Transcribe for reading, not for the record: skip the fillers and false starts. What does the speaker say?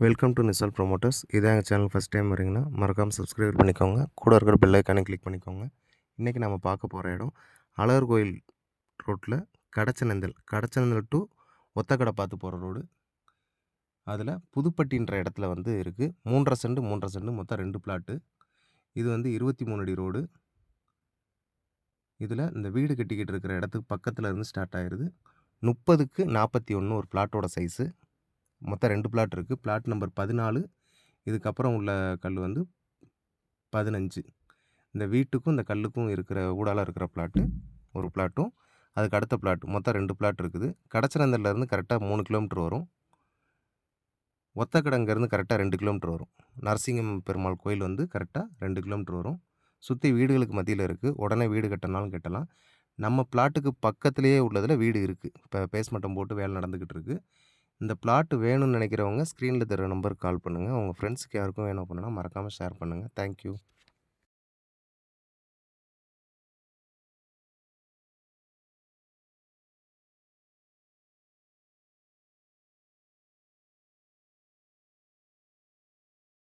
Welcome to நிசால் promoters. இதான் எங்கள் channel first time வரீங்கன்னா மறக்காமல் சப்ஸ்கிரைப் பண்ணிக்கோங்க. கூட இருக்கிற பெல் ஐக்கானை கிளிக் பண்ணிக்கோங்க. இன்றைக்கி நம்ம பார்க்க போகிற இடம் அழகர் கோயில் ரோட்டில் கடச்சனந்தல் டு ஒத்தக்கடை பார்த்து போகிற ரோடு. அதில் புதுப்பட்டின்ற இடத்துல இருக்குது. 3.5 சென்ட் மொத்தம் 2 பிளாட்டு. இது 23 அடி ரோடு. இதில் இந்த வீடு கட்டிக்கிட்டு இருக்கிற இடத்துக்கு பக்கத்தில் இருந்து ஸ்டார்ட் ஆகிடுது. 30க்கு 41 ஒரு பிளாட்டோட சைஸு. மொத்தம் 2 பிளாட் இருக்குது. Flat number 14. இதுக்கப்புறம் உள்ள கல் 15. இந்த வீட்டுக்கும் இந்த கல்லுக்கும் இருக்கிற ஊடால இருக்கிற பிளாட்டு ஒரு பிளாட்டும், அதுக்கு அடுத்த பிளாட் மொத்தம் 2 பிளாட் இருக்குது. கடச்சனந்தல்லேருந்து கரெக்டாக 3 கிலோமீட்டர் வரும். ஒத்தக்கடைங்கிறது கரெக்டாக 2 கிலோமீட்டர் வரும். நரசிங்கம் பெருமாள் கோயில் கரெக்டாக 2 கிலோமீட்டர் வரும். சுற்றி வீடுகளுக்கு மத்தியில் இருக்குது. உடனே வீடு கட்டினாலும் கட்டலாம். நம்ம பிளாட்டுக்கு பக்கத்துலேயே உள்ளதில் வீடு இருக்குது. இப்போ பேஸ்மட்டம் போட்டு வேலை நடந்துக்கிட்டு இருக்குது. இந்த பிளாட் வேணும்னு நினைக்கிறவங்க ஸ்க்ரீனில் தர நம்பருக்கு கால் பண்ணுங்கள். உங்கள் ஃப்ரெண்ட்ஸுக்கு யாருக்கும் வேணும் அப்படின்னா மறக்காமல் ஷேர் பண்ணுங்கள். தேங்க்யூ.